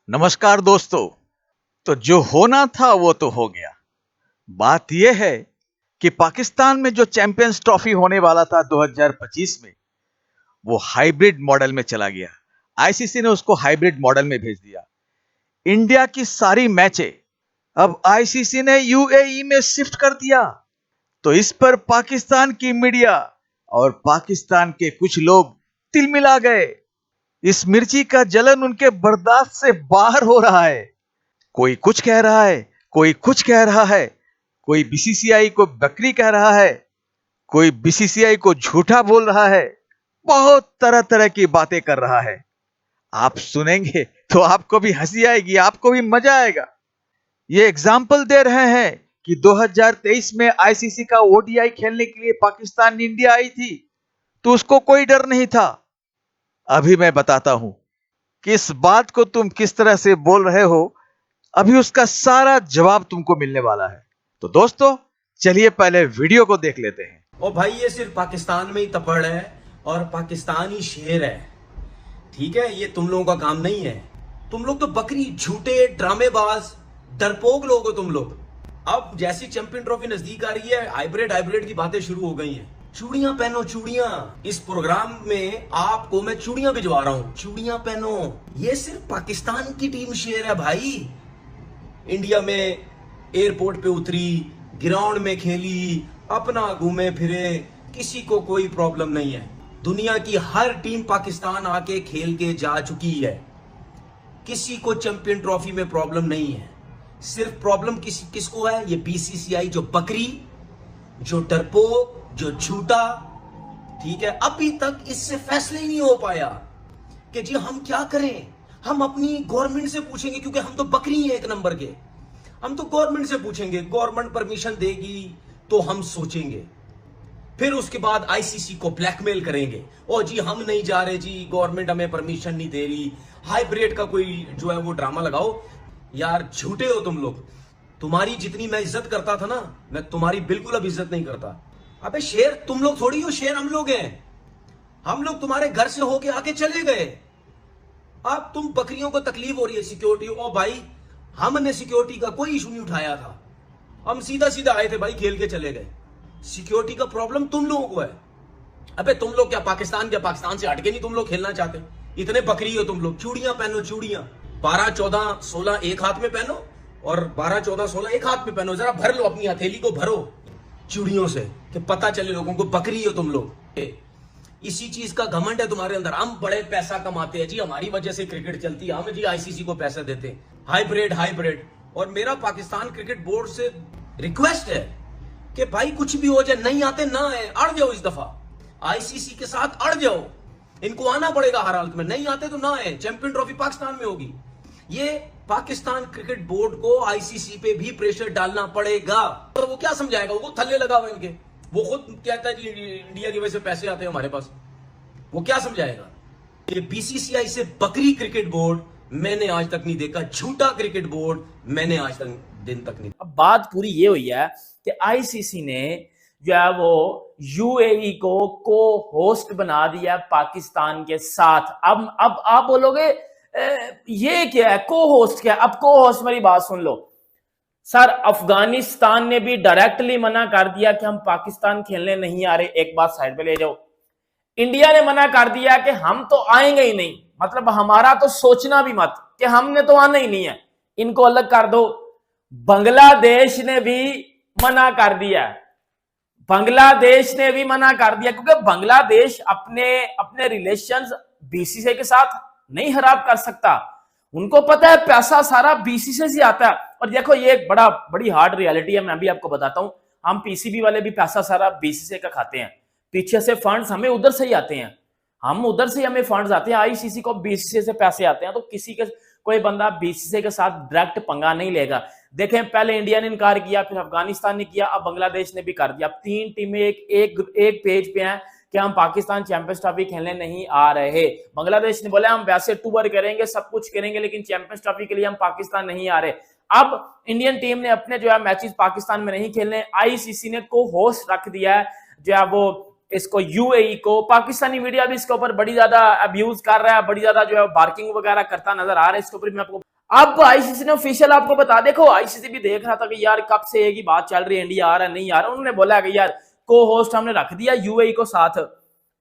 नमस्कार दोस्तों। तो जो होना था वो तो हो गया। बात यह है कि पाकिस्तान में जो चैंपियंस ट्रॉफी होने वाला था 2025 में, वो हाइब्रिड मॉडल में चला गया। आईसीसी ने उसको हाइब्रिड मॉडल में भेज दिया। इंडिया की सारी मैचें अब आईसीसी ने यूएई में शिफ्ट कर दिया। तो इस पर पाकिस्तान की मीडिया और पाकिस्तान के कुछ लोग तिलमिला गए। इस मिर्ची का जलन उनके बर्दाश्त से बाहर हो रहा है। कोई कुछ कह रहा है, कोई कुछ कह रहा है, कोई बीसीसीआई को बकरी कह रहा है, कोई बीसीसीआई को झूठा बोल रहा है, बहुत तरह तरह की बातें कर रहा है। आप सुनेंगे तो आपको भी हंसी आएगी, आपको भी मजा आएगा। ये एग्जाम्पल दे रहे हैं कि 2023 में आईसीसी का ओडीआई खेलने के लिए पाकिस्तान इंडिया आई थी तो उसको कोई डर नहीं था। अभी मैं बताता हूं कि इस बात को तुम किस तरह से बोल रहे हो, अभी उसका सारा जवाब तुमको मिलने वाला है। तो दोस्तों चलिए पहले वीडियो को देख लेते हैं। और भाई ये सिर्फ पाकिस्तान में ही तपड़ है और पाकिस्तान ही शेर है। ठीक है, ये तुम लोगों का काम नहीं है। तुम लोग तो बकरी, झूठे, ड्रामेबाज, डरपोक लोग हो तुम लोग। अब जैसी चैंपियन ट्रॉफी नजदीक आ रही है, हाइब्रिड हाइब्रिड की बातें शुरू हो गई हैं। चूड़ियां पहनो, चूड़ियां। इस प्रोग्राम में आपको मैं चूड़ियां भिजवा रहा हूं, चूड़ियां पहनो। ये सिर्फ पाकिस्तान की टीम शेर है भाई। इंडिया में एयरपोर्ट पे उतरी, ग्राउंड में खेली, अपना घूमे फिरे, किसी को कोई प्रॉब्लम नहीं है। दुनिया की हर टीम पाकिस्तान आके खेल के जा चुकी है। किसी को चैंपियन ट्रॉफी में प्रॉब्लम नहीं है। सिर्फ प्रॉब्लम किसको है? ये बीसीसीआई जो बकरी, जो डरपोक, जो झूठा। ठीक है, अभी तक इससे फैसले ही नहीं हो पाया कि जी हम क्या करें। हम अपनी गवर्नमेंट से पूछेंगे, क्योंकि हम तो बकरी हैं एक नंबर के। हम तो गवर्नमेंट से पूछेंगे, गवर्नमेंट परमिशन देगी तो हम सोचेंगे। फिर उसके बाद आईसीसी को ब्लैकमेल करेंगे, ओ जी हम नहीं जा रहे जी, गवर्नमेंट हमें परमिशन नहीं दे रही। हाइब्रिड का कोई जो है वो ड्रामा लगाओ। यार झूठे हो तुम लोग। तुम्हारी जितनी मैं इज्जत करता था ना, मैं तुम्हारी बिल्कुल अब इज्जत नहीं करता। अबे शेर तुम लोग थोड़ी हो, शेर हम लोग हैं। हम लोग तुम्हारे घर से होके आके चले गए। अब तुम बकरियों को तकलीफ हो रही है सिक्योरिटी। ओ भाई, हमने सिक्योरिटी का कोई इशू नहीं उठाया था। हम सीधा सीधा आए थे भाई, खेल के चले गए। सिक्योरिटी का प्रॉब्लम तुम लोगों को है। अबे तुम लोग क्या पाकिस्तान से हटके नहीं तुम लोग खेलना चाहते? इतने बकरी हो तुम लोग। चूड़ियां पहनो, चूड़ियां। 12, 14, 16 एक हाथ में पहनो और 12, 14, 16 एक हाथ में पहनो। जरा भर लो, अपनी हथेली को भरो चूड़ियों से, कि पता चले लोगों को बकरी हो तुम लोग। इसी चीज का घमंड है तुम्हारे अंदर। हम बड़े पैसा कमाते हैं जी, हमारी वजह से क्रिकेट चलती है, हम जी आईसीसी को पैसे देते हैं। Hybrid hybrid. और मेरा पाकिस्तान क्रिकेट बोर्ड से रिक्वेस्ट है कि भाई कुछ भी हो जाए, नहीं आते ना आए, अड़ जाओ इस दफा, आईसीसी के साथ अड़ जाओ। इनको आना पड़ेगा हर हालत में, नहीं आते तो ना आए। चैंपियन ट्रॉफी पाकिस्तान में होगी। ये पाकिस्तान क्रिकेट बोर्ड को आईसीसी पे भी प्रेशर डालना पड़ेगा। तो वो क्या समझाएगा? वो थल्ले लगा हुआ इनके। वो खुद कहता है जी इंडिया की वजह से पैसे आते हैं हमारे पास। वो क्या समझाएगा? ये बीसीसीआई से बकरी क्रिकेट बोर्ड मैंने आज तक नहीं देखा, झूठा क्रिकेट बोर्ड मैंने आज तक दिन तक नहीं। अब बात पूरी ये हुई है कि आईसीसी ने जो है वो यूएई को होस्ट बना दिया पाकिस्तान के साथ। अब आप बोलोगे ये क्या है, को होस्ट क्या है? अब को होस्ट, मेरी बात सुन लो सर। अफगानिस्तान ने भी डायरेक्टली मना कर दिया कि हम पाकिस्तान खेलने नहीं आ रहे। एक बात साइड पे ले जाओ। इंडिया ने मना कर दिया कि हम तो आएंगे ही नहीं, मतलब हमारा तो सोचना भी मत कि हमने तो आना ही नहीं है, इनको अलग कर दो। बांग्लादेश ने भी मना कर दिया, बांग्लादेश ने भी मना कर दिया, क्योंकि बांग्लादेश अपने रिलेशंस बीसीसीआई के साथ नहीं खराब कर सकता। उनको पता है पैसा सारा बीसीसीआई से आता है। और देखो ये एक बड़ी हार्ड रियलिटी है, मैं भी आपको बताता हूं। हम पीसीबी वाले भी पैसा सारा बीसीसीआई का खाते हैं, पीछे से फंड्स हमें उधर से ही आते हैं, हम उधर से हमें फंड्स आते हैं। आईसीसी को बीसीसीआई से पैसे आते हैं, तो किसी के कोई बंदा बीसीसीआई के साथ डायरेक्ट पंगा नहीं लेगा। देखें, पहले इंडिया ने इनकार किया, फिर अफगानिस्तान ने किया, अब बांग्लादेश ने भी कर दिया। अब 3 टीमें एक पेज पे हैं कि हम पाकिस्तान चैंपियंस ट्रॉफी खेलने नहीं आ रहे। बांग्लादेश ने बोला हम वैसे टूर करेंगे, सब कुछ करेंगे, लेकिन चैंपियंस ट्रॉफी के लिए हम पाकिस्तान नहीं आ रहे। अब इंडियन टीम ने अपने जो है मैचेस पाकिस्तान में नहीं खेलने, आईसीसी ने को होस्ट रख दिया है जो है वो इसको यूएई को। पाकिस्तानी मीडिया भी इसके ऊपर बड़ी ज्यादा अब्यूज कर रहा है, बड़ी ज्यादा जो है बार्किंग वगैरह करता नजर आ रहा है। इसके ऊपर मैं आपको अब आईसीसी ने ऑफिशियल आपको बता, देखो आईसीसी भी देख रहा था कि यार कब से एक ही बात चल रही है, इंडिया आ रहा है नहीं आ रहा, उन्होंने बोला कि यार को होस्ट हमने रख दिया यूएई को साथ,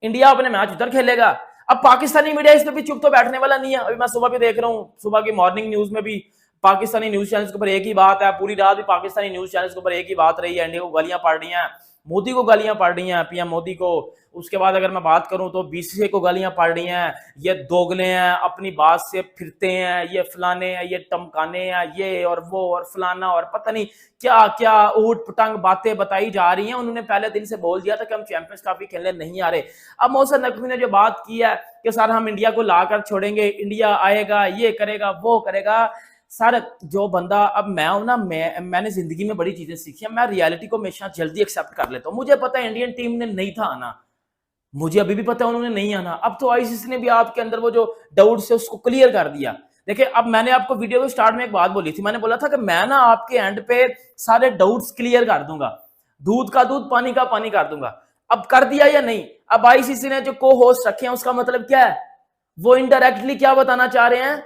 इंडिया अपने मैच उधर खेलेगा। अब पाकिस्तानी मीडिया इस पे भी चुप तो बैठने वाला नहीं है। अभी मैं सुबह भी देख रहा हूँ, सुबह की मॉर्निंग न्यूज में भी पाकिस्तानी न्यूज चैनल्स के ऊपर एक ही बात है, पूरी रात भी पाकिस्तानी न्यूज चैनल्स के ऊपर एक ही बात रही है, इंडिया को गालियां पड़ रही हैं, मोदी को गालियां पड़ रही हैं, पीएम मोदी को। उसके बाद अगर मैं बात करूं तो बीसीसीआई को गालियां पड़ रही हैं, ये दोगले हैं, अपनी बात से फिरते हैं, ये फलाने हैं, ये टमकाने हैं, ये और वो और फलाना और पता नहीं क्या क्या ऊट पटंग बातें बताई जा रही हैं। उन्होंने पहले दिन से बोल दिया था कि हम चैंपियंस ट्रॉफी खेलने नहीं आ रहे। अब मोहसिन नकवी ने जो बात की है कि सर हम इंडिया को लाकर छोड़ेंगे, इंडिया आएगा, ये करेगा, वो करेगा, सर जो बंदा, अब मैं हूं ना, मैंने जिंदगी में बड़ी चीजें सीखी हैं, मैं रियलिटी को हमेशा जल्दी एक्सेप्ट कर लेता हूं। मुझे पता है इंडियन टीम ने नहीं था आना, मुझे अभी भी पता है उन्होंने नहीं आना। अब तो आईसीसी ने भी आपके अंदर वो जो डाउट्स है उसको क्लियर कर दिया। देखिए अब मैंने आपको वीडियो के स्टार्ट में एक बात बोली थी, मैंने बोला था कि मैं ना आपके एंड पे सारे डाउट्स क्लियर कर दूंगा, दूध का दूध पानी का पानी कर दूंगा। अब कर दिया या नहीं? अब आईसीसी ने जो को होस्ट रखे हैं उसका मतलब क्या है? वो इनडायरेक्टली क्या बताना चाह रहे हैं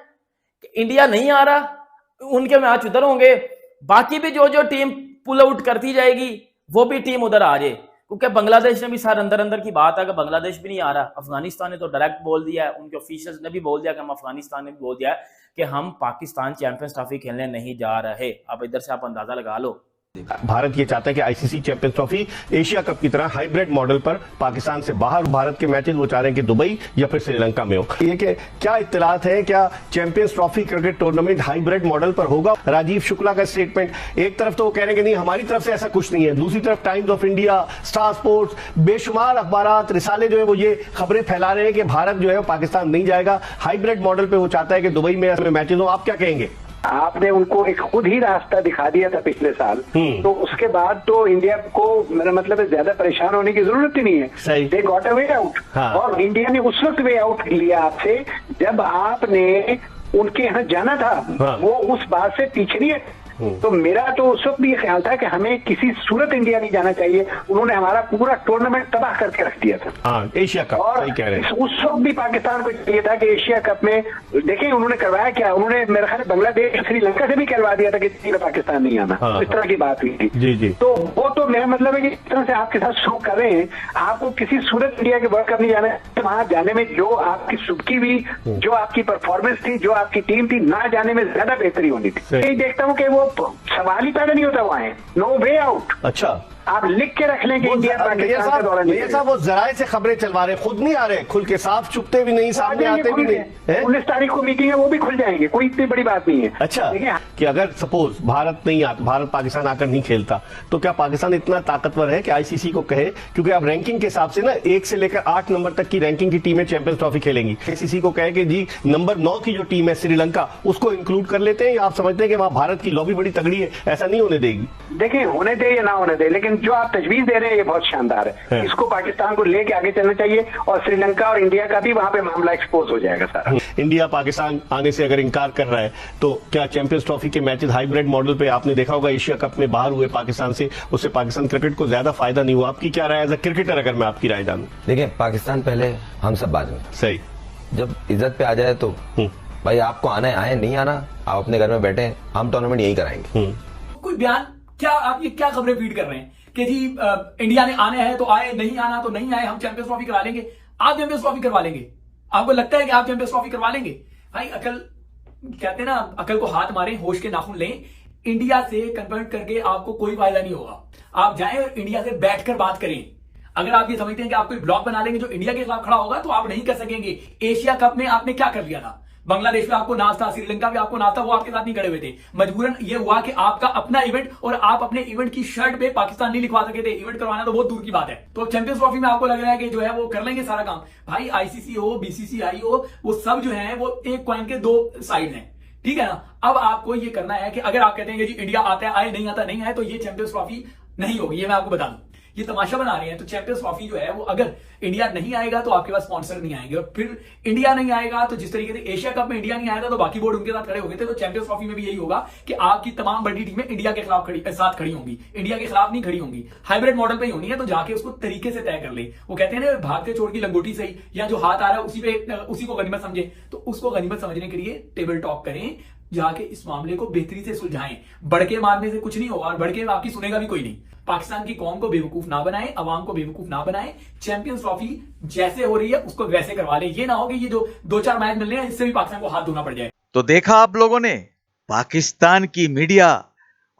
कि इंडिया नहीं आ रहा, उनके मैच उधर होंगे, बाकी भी जो जो टीम पुल आउट करती जाएगी वो भी टीम उधर आ जाए। क्योंकि बांग्लादेश ने भी सर अंदर अंदर की बात है कि बांग्लादेश भी नहीं आ रहा, अफगानिस्तान ने तो डायरेक्ट बोल दिया है, उनके ऑफिशियल्स ने भी बोल दिया कि हम, अफगानिस्तान ने भी बोल दिया है कि हम पाकिस्तान चैंपियंस ट्रॉफी खेलने नहीं जा रहे। अब इधर से आप अंदाजा लगा लो। भारत ये चाहता है कि ICC champions trophy Asia cup की तरह हाइब्रिड मॉडल पर पाकिस्तान से बाहर, भारत के मैचेस वो चाह रहे हैं कि दुबई या फिर श्रीलंका में हो। ये कि क्या इत्तलात है, क्या champions trophy cricket tournament hybrid model पर होगा? राजीव शुक्ला का स्टेटमेंट, एक तरफ तो वो कह रहे हैं कि नहीं हमारी तरफ से ऐसा कुछ नहीं है, दूसरी तरफ times of India, star sports, बेशुमार अखबार रिसाले जो है वो ये खबरें फैला रहे हैं कि भारत जो है पाकिस्तान नहीं जाएगा, हाइब्रिड मॉडल पे वो चाहता है कि दुबई में मैचेस हो। आप क्या कहेंगे? आपने उनको एक खुद ही रास्ता दिखा दिया था पिछले साल, तो उसके बाद तो इंडिया को, मेरा मतलब है, ज्यादा परेशान होने की जरूरत ही नहीं है। They got a way out. और इंडिया ने उस वक्त वे आउट लिया आपसे जब आपने उनके यहाँ जाना था, वो उस बात से पीछे नहीं है। तो मेरा तो उस वक्त भी ये ख्याल था कि हमें किसी सूरत इंडिया नहीं जाना चाहिए। उन्होंने हमारा पूरा टूर्नामेंट तबाह करके रख दिया था। एशिया कप, सही कह रहे हैं। उस वक्त भी पाकिस्तान को चाहिए था कि एशिया कप में, देखिए उन्होंने करवाया क्या, उन्होंने मेरे ख्याल बांग्लादेश, श्रीलंका से भी करवा दिया था कि पाकिस्तान नहीं आना। इस तरह की बात हुई थी। जी जी। तो वो तो मेरा मतलब है कि इस तरह से आपके साथ शो कर रहे हैं, आपको किसी सूरत इंडिया के वर्ल्ड कप नहीं जाना है। वहां जाने में जो आपकी सुबकी हुई, जो आपकी परफॉर्मेंस थी, जो आपकी टीम थी, ना जाने में ज्यादा बेहतरी होनी थी। यही देखता हूँ कि वो सवाल ही पैदा नहीं होता वहां है, नो वे आउट। अच्छा, आप लिख के रख लें कि इंडिया पाकिस्तान का दौरा नहीं। साहब वो जराए से खबरें चलवा रहे, खुद नहीं आ रहे, खुल के साफ चुपते भी नहीं, सामने आते भी नहीं। 19 तारीख को मीटिंग है, वो भी खुल जाएंगे, कोई इतनी बड़ी बात नहीं है। अच्छा, कि अगर सपोज भारत नहीं आता, भारत पाकिस्तान आकर नहीं खेलता, तो क्या पाकिस्तान इतना ताकतवर है कि आईसीसी को कहे, क्योंकि अब रैंकिंग के हिसाब से ना 1 से लेकर 8 नंबर तक की रैंकिंग की टीमें चैंपियंस ट्रॉफी खेलेंगी, आईसीसी को कहे कि जी नंबर 9 की जो टीम है श्रीलंका, उसको इंक्लूड कर लेते हैं, या आप समझते हैं कि वहां भारत की लॉबी बड़ी तगड़ी है, ऐसा नहीं होने देगी? देखिए होने दे या ना होने दे, लेकिन जो आप तजवीज दे रहे हैं ये बहुत शानदार है। इसको पाकिस्तान को लेके आगे चलना चाहिए, और श्रीलंका और इंडिया का भी वहां पे मामला एक्सपोज हो जाएगा सारा। इंडिया पाकिस्तान आने से अगर इंकार कर रहा है, तो क्या चैंपियंस ट्रॉफी के मैचेस हाइब्रिड मॉडल पे, आपने देखा होगा एशिया कप में बाहर हुए पाकिस्तान से, उससे पाकिस्तान क्रिकेट को ज्यादा फायदा नहीं हुआ? आपकी क्या राय एज अ क्रिकेटर, अगर मैं आपकी राय जानूं? देखिए पाकिस्तान पहले, हम सब बाद में। सही। जब इज्जत पे आ जाए तो भाई आपको आना है, आए, नहीं आना आप अपने घर में बैठे, हम टूर्नामेंट यही कराएंगे। कोई बयान क्या, आप ये क्या खबरें फीड कर रहे हैं कि जी इंडिया ने आने हैं तो आए, नहीं आना तो नहीं आए, हम चैंपियंस ट्रॉफी करवा लेंगे। आप चैंपियंस ट्रॉफी करवा लेंगे? आपको लगता है कि आप चैंपियंस ट्रॉफी करवा लेंगे? भाई अकल, कहते हैं ना, अकल को हाथ मारें, होश के नाखून लें। इंडिया से कन्वर्ट करके आपको कोई फायदा नहीं होगा। आप जाएं और इंडिया से बैठकर बात करें। अगर आप ये समझते हैं कि आप कोई ब्लॉक बना लेंगे जो इंडिया के खिलाफ खड़ा होगा, तो आप नहीं कर सकेंगे। एशिया कप में आपने क्या कर लिया था? बांग्लादेश में आपको नाज था, श्रीलंका में आपको नाज था, वो आपके साथ नहीं खड़े हुए थे। मजबूरन ये हुआ कि आपका अपना इवेंट, और आप अपने इवेंट की शर्ट पे पाकिस्तान नहीं लिखवा सके थे। इवेंट करवाना तो बहुत दूर की बात है। तो चैंपियंस ट्रॉफी में आपको लग रहा है कि जो है वो कर लेंगे सारा काम। भाई आईसीसी हो, बीसीसीआई हो, वो सब जो है वो एक कॉइन के 2 साइड हैं, ठीक है ना। अब आपको ये करना है कि अगर आप कहते हैं कि जी इंडिया आता है, आए, नहीं आता नहीं आए, तो ये चैंपियंस ट्रॉफी नहीं होगी। ये मैं आपको बता दूं, ये तमाशा बना रहे हैं। तो चैंपियंस ट्रॉफी जो है वो, अगर इंडिया नहीं आएगा तो आपके पास स्पॉन्सर नहीं आएंगे, और फिर इंडिया नहीं आएगा तो जिस तरीके से एशिया कप में इंडिया नहीं आया था तो बाकी बोर्ड उनके साथ खड़े हो गए थे, तो चैंपियंस ट्रॉफी में भी यही होगा कि आपकी तमाम बड़ी टीमें इंडिया के खिलाफ साथ खड़ी होंगी, इंडिया के खिलाफ नहीं खड़ी होंगी। हाइब्रिड मॉडल पे ही होनी है, तो जाके उसको तरीके से तय कर ले। वो कहते हैं ना, भागते छोड़ की लंगोटी सही, या जो हाथ आ रहा है उसी को गनीमत समझे। तो उसको गनीमत समझने के लिए टेबल टॉक करें, जाके इस मामले को बेहतरी से सुलझाएं। बड़के मारने से कुछ नहीं होगा और बड़के आपकी सुनेगा भी कोई नहीं। पाकिस्तान की कौम को बेवकूफ ना बनाएं, अवाम को बेवकूफ ना बनाएं। चैंपियंस ट्रॉफी जैसे हो रही है उसको वैसे करवा लें। ये ना हो कि ये जो 2-4 मैच मिल रहे हैं इससे भी पाकिस्तान को हाथ धोना पड़ जाए। तो देखा आप लोगों ने, पाकिस्तान की मीडिया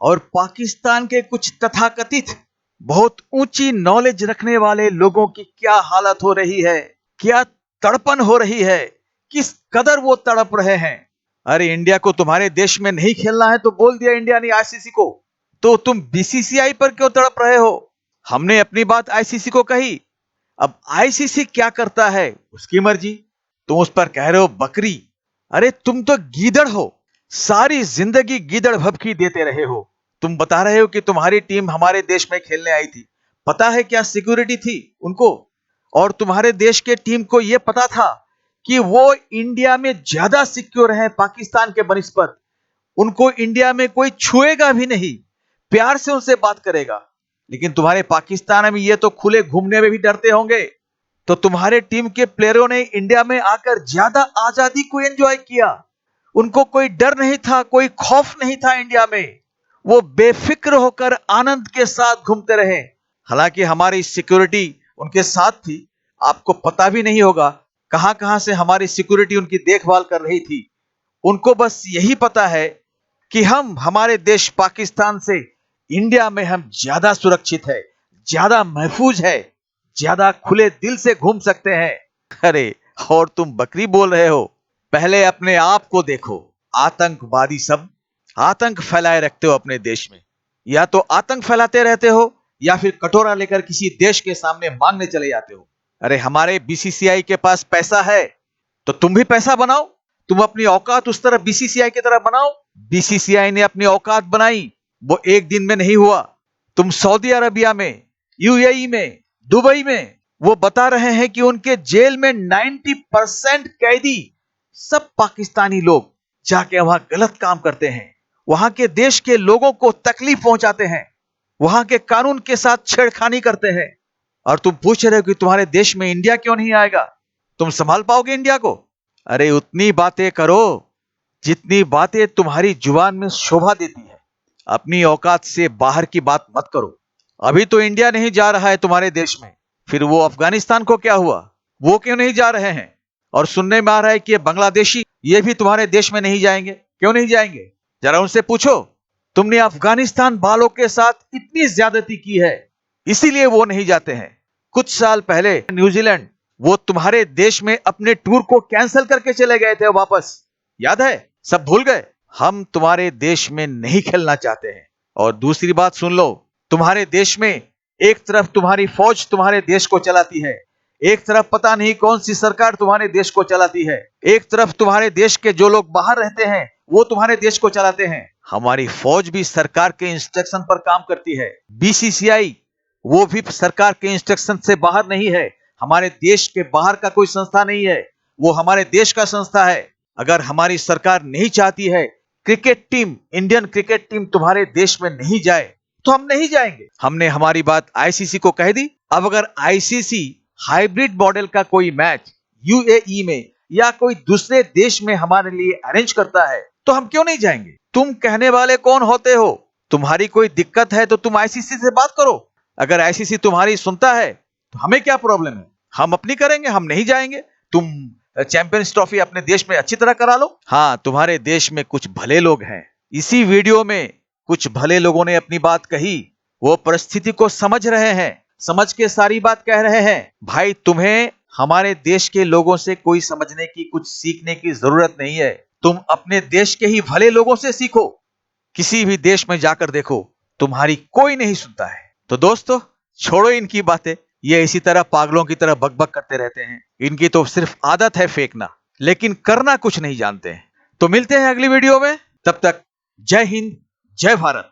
और पाकिस्तान के कुछ तथाकथित बहुत ऊंची नॉलेज रखने वाले लोगों की क्या हालत हो रही है, क्या तड़पन हो रही है, किस कदर वो तड़प रहे हैं। अरे इंडिया को तुम्हारे देश में नहीं खेलना है तो बोल दिया इंडिया ने आईसीसी को, तो तुम बीसीसीआई पर क्यों तड़प रहे हो? हमने अपनी बात आईसीसी को कही, अब आईसीसी क्या करता है उसकी मर्जी। तुम उस पर कह रहे हो बकरी। अरे तुम तो गीदड़ हो, सारी जिंदगी गीदड़ भभकी देते रहे हो। तुम बता रहे हो कि तुम्हारी टीम हमारे देश में खेलने आई थी, पता है क्या सिक्योरिटी थी उनको? और तुम्हारे देश के टीम को यह पता था कि वो इंडिया में ज्यादा सिक्योर है पाकिस्तान के बनिस्बत। उनको इंडिया में कोई छुएगा भी नहीं, प्यार से उनसे बात करेगा। लेकिन तुम्हारे पाकिस्तान में ये तो खुले घूमने में भी डरते होंगे। तो तुम्हारे टीम के प्लेयरों ने इंडिया में आकर ज्यादा आजादी को एंजॉय किया। उनको कोई डर नहीं था, कोई खौफ नहीं था इंडिया में। वो बेफिक्र होकर आनंद के साथ घूमते रहे। हालांकि हमारी सिक्योरिटी उनके साथ थी, आपको पता भी नहीं होगा कहां कहां से हमारी सिक्योरिटी उनकी देखभाल कर रही थी। उनको बस यही पता है कि हमारे देश पाकिस्तान से इंडिया में हम ज्यादा सुरक्षित है, ज्यादा महफूज है, ज्यादा खुले दिल से घूम सकते हैं। अरे और तुम बकरी बोल रहे हो? पहले अपने आप को देखो। आतंकवादी सब आतंक फैलाए रखते हो अपने देश में। या तो आतंक फैलाते रहते हो या फिर कटोरा लेकर किसी देश के सामने मांगने चले जाते हो। अरे हमारे बीसीसीआई के पास पैसा है तो तुम भी पैसा बनाओ। तुम अपनी औकात उस तरह बीसीसीआई की तरह बनाओ। बीसीसीआई ने अपनी औकात बनाई, वो एक दिन में नहीं हुआ। तुम सऊदी अरबिया में, यूएई में, दुबई में वो बता रहे हैं कि उनके जेल में 90% कैदी सब पाकिस्तानी लोग जाके वहां गलत काम करते हैं, वहां के देश के लोगों को तकलीफ पहुंचाते हैं, वहां के कानून के साथ छेड़खानी करते हैं। और तुम पूछ रहे हो कि तुम्हारे देश में इंडिया क्यों नहीं आएगा? तुम संभाल पाओगे इंडिया को? अरे उतनी बातें करो जितनी बातें तुम्हारी जुबान में शोभा देती है। अपनी औकात से बाहर की बात मत करो। अभी तो इंडिया नहीं जा रहा है तुम्हारे देश में, फिर वो अफगानिस्तान को क्या हुआ? वो क्यों नहीं जा रहे हैं? और सुनने में आ रहा है कि ये बांग्लादेशी ये भी तुम्हारे देश में नहीं जाएंगे। क्यों नहीं जाएंगे? जरा उनसे पूछो। तुमने अफगानिस्तान वालों के साथ इतनी ज्यादती की है, इसीलिए वो नहीं जाते हैं। कुछ साल पहले न्यूजीलैंड वो तुम्हारे देश में अपने टूर को कैंसिल करके चले गए थे वापस, याद है? सब भूल गए। हम तुम्हारे देश में नहीं खेलना चाहते हैं। और दूसरी बात सुन लो, तुम्हारे देश में एक तरफ तुम्हारी फौज तुम्हारे देश को चलाती है, एक तरफ पता नहीं कौन सी सरकार तुम्हारे देश को चलाती है, एक तरफ तुम्हारे देश के जो लोग बाहर रहते हैं वो तुम्हारे देश को चलाते हैं। हमारी फौज भी सरकार के इंस्ट्रक्शन पर काम करती है। बीसीसीआई वो भी सरकार के इंस्ट्रक्शन से बाहर नहीं है, हमारे देश के बाहर का कोई संस्था नहीं है, वो हमारे देश का संस्था है। अगर हमारी सरकार नहीं चाहती है cricket team, Indian cricket team तुम्हारे देश में नहीं जाए तो हम नहीं जाएंगे। हमने हमारी बात आईसीसी को कह दी। अब अगर आईसीसी हाइब्रिड मॉडल का कोई मैच यूएई में या कोई दूसरे देश में हमारे लिए अरेंज करता है तो हम क्यों नहीं जाएंगे? तुम कहने वाले कौन होते हो? तुम्हारी कोई दिक्कत है तो तुम आईसीसी से बात करो। अगर आईसीसी तुम्हारी सुनता है तो हमें क्या प्रॉब्लम है? हम अपनी करेंगे, हम नहीं जाएंगे। तुम चैंपियंस ट्रॉफी अपने देश में अच्छी तरह करा लो। हाँ, तुम्हारे देश में कुछ भले लोग हैं। इसी वीडियो में कुछ भले लोगों ने अपनी बात कही, वो परिस्थिति को समझ रहे हैं, समझ के सारी बात कह रहे हैं। भाई तुम्हें हमारे देश के लोगों से कोई समझने की, कुछ सीखने की जरूरत नहीं है। तुम अपने देश के ही भले लोगों से सीखो। किसी भी देश में जाकर देखो, तुम्हारी कोई नहीं सुनता है। तो दोस्तों छोड़ो इनकी बातें, ये इसी तरह पागलों की तरह बकबक करते रहते हैं। इनकी तो सिर्फ आदत है फेंकना, लेकिन करना कुछ नहीं जानते हैं। तो मिलते हैं अगली वीडियो में, तब तक जय हिंद, जय भारत।